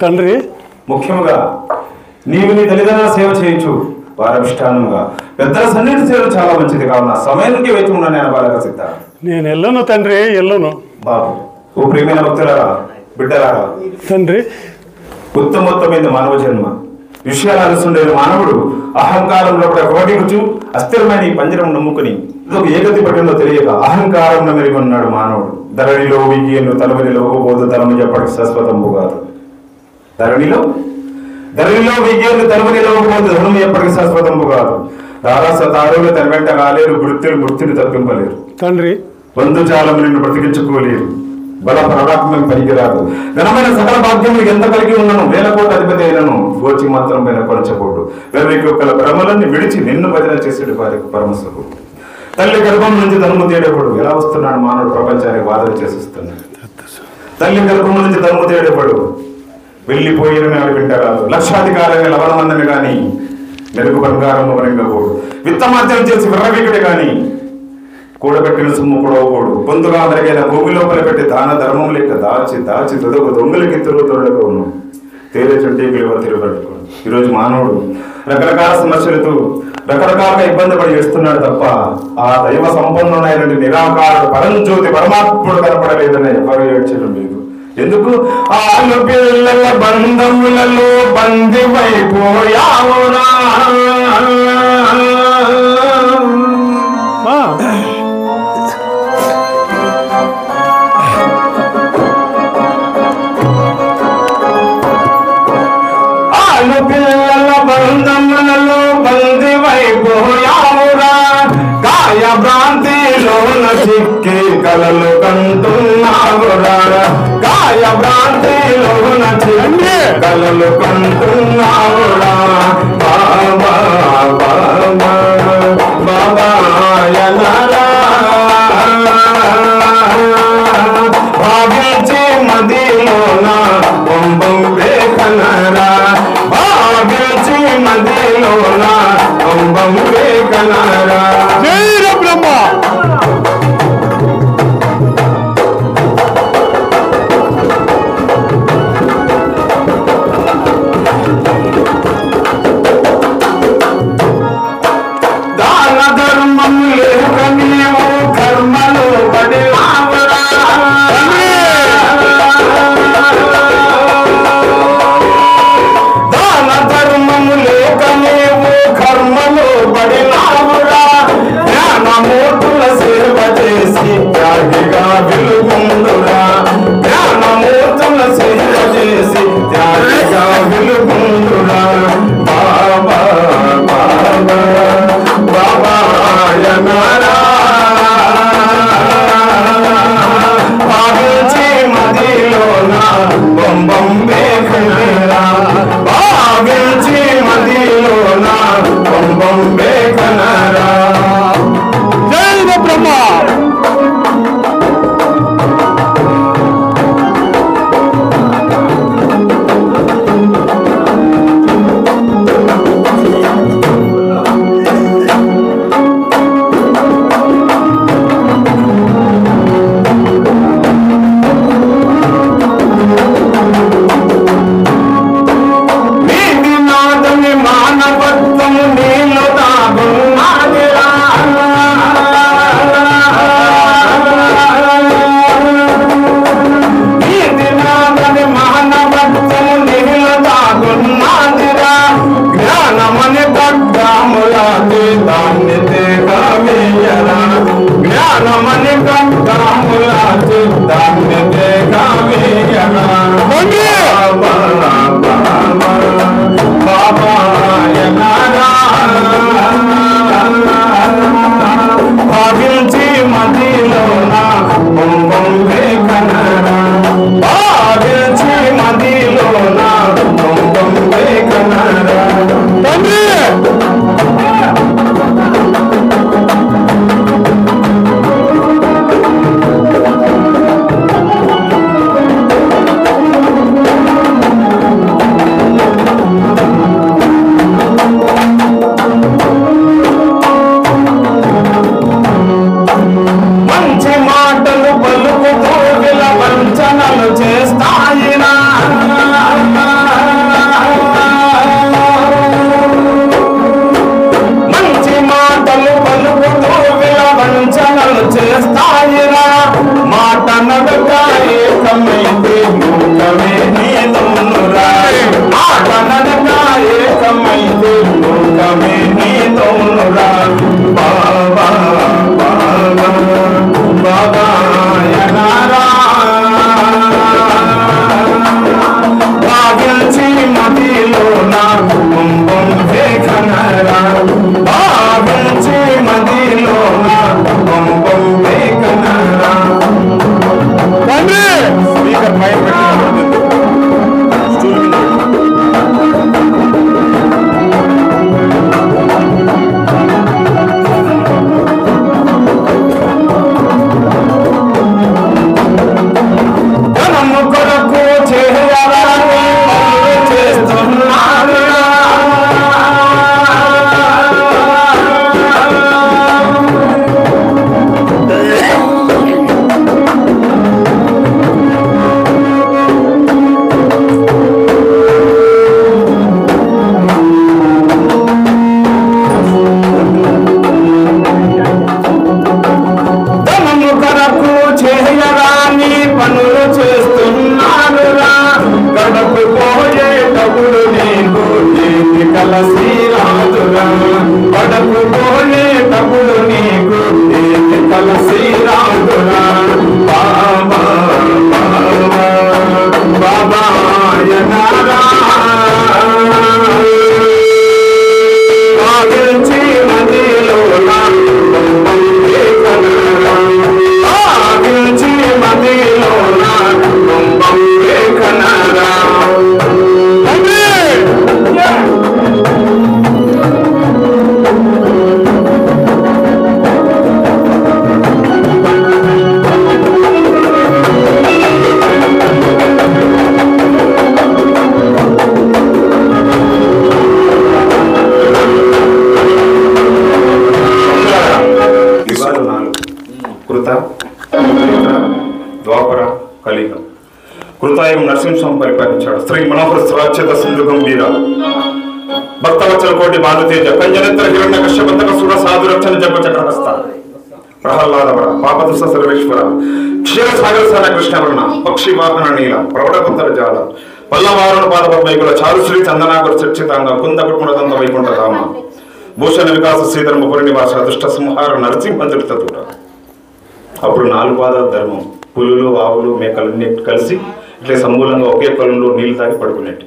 తండ్రి, ముఖ్యముగా నీవు నీ తల్లిదండ్రుల సేవ చేయొచ్చు వారభిష్టానంగా పెద్దల సన్నిధి సేవ చాలా మంచిది కావున సమయానికి వేచి ఉన్నా నేను బాలక సిద్ధ. నేను వెళ్ళను తండ్రి, వెళ్ళను. బాబు, ఓ ప్రియమైన భక్తులారా, బిడ్డలారా, తండ్రి, ఉత్తమోత్తమైన మానవ జన్మ విషయాలు అలుసుండే మానవుడు అహంకారంలో కోటిగుచు అస్థిరమైన ఈ పంజరం నమ్ముకుని ఇదొక ఏగతి పట్టిందో తెలియక అహంకారం మెరుగున్నాడు మానవుడు. ధరణిలో విజ్ఞను తలవనిలో పోదు తలము చెప్పడానికి శాశ్వతంబు కాదు. ధరణిలో విజ్ఞను తలవనిలో పోదు ధనము ఎప్పటికి శాశ్వతంబు కాదు. తారులు తన వెంట కాలేరు, మృత్యుని తప్పింపలేరు. తండ్రి, బంధుజాలం నిన్ను బ్రతికించుకోలేరు. బల పరాత్మం పనికిరాదు. ఘనమైన సకల భాగ్యములు ఎంత కలిగి ఉన్నను, వేల కోట్ల అధిపతి అయినను గోచి మాత్రం పైన కొనచకూడదు. వెర్రికి ఒక్కల భ్రమలన్నీ విడిచి నిన్ను భజన చేసేడు వారికి పరమసుకు. తల్లి గర్భం నుంచి ధనము తేడేవాడు ఎలా వస్తున్నాడు మానవుడు ప్రపంచానికి వాదన చేసిస్తున్నాడు. తల్లి గర్భం నుంచి ధనము తేడేవాడు వెళ్ళిపోయిన వింటరాదు. లక్షాధికారంగా లవణమందని గాని మెరుగు బంగారం వరంగకూడు. విత్తమార్జన చేసి విర్రవీకుడే గాని కూడబెట్టిన సొమ్ము కూడవకూడు. పొందుగా మెరుగైన భూమి లోపల పెట్టి దాన ధర్మం లేక దాచి తుదకు దొంగలకి తిరుగుతోడకు ఉన్నాం. తేరే చుంటీకులు తిరుగుబెట్టుకోండి. ఈరోజు మానవుడు రకరకాల సమస్యలతో రకరకాలుగా ఇబ్బంది పడి చేస్తున్నాడు తప్ప ఆ దైవ సంపన్నుడైనటువంటి నిరాకారుడు పరంజ్యోతి పరమాత్ముడు కనపడలేదని ఎవరు ఏడ్చడం లేదు. ఎందుకు? ఆలు పిల్లల బంధములలో బందివైపోయావురా. ఆలు పిల్లల బంధములలో బందివైపోయావురా. కాయ భ్రాంతిలోన చిక్కి కలలు కంటున్నావురా. కాయ భ్రాంతిలోన చిక్కి కలలు కంటున్నావురా. బాబా బాబా బాబాయనరా భావించి మదిలోన బొంబం వేకనరా. భావించి మదిలోన బొంబం వేకనరా. జై బ్రహ్మ. దాన ధర్మం లేక నీవు కర్మలు పడినావురా. దాన ధర్మము లేక నీవు కర్మలు పడినావురా. జ్ఞానమూర్తుల సేవ చేసి త్యాగిగా వెలుగుందురా. జ్ఞానమూర్తుల సేవ చేసి త్యాగిగా వెలుగుందురా. బాబా బాబా బాబాయనరా భావించి మదిలోన బొంబం వేకనరా. భావించి మదిలోన బొంబం వేకనరా. జై బ్రహ్మ. పరిపాలించాడు. శ్రీ మనోహర స్రాచ్యత సింధు గంభీర భక్తవచ్చల కోటి భానుతేజ కంజనేత్ర హిరణ్య కశ్యపంతక సుర సాధురక్షణ జప చక్రహస్త ప్రహ్లాదవర పాపదుస సర్వేశ్వర క్షీర సాగరసాన కృష్ణవర్ణ పక్షి వాహన నీల ప్రౌఢపంతర జాల పల్లవారుణ పాదపైకుల చారుశ్రీ చందనాకుల చర్చితాంగ కుంద కుటుంబదంత వైకుంఠ రామ భూషణ వికాస శ్రీధర్మ పురినివాస దుష్ట సంహార నరసింహంతుడితూర. అప్పుడు 4 పాదాల ధర్మం పులులు ఆవులు మేకలన్నీ కలిసి ఇట్లా సమూలంగా ఒకే కొలంలో నీళ్లు తాగి పడుకునేట్టు.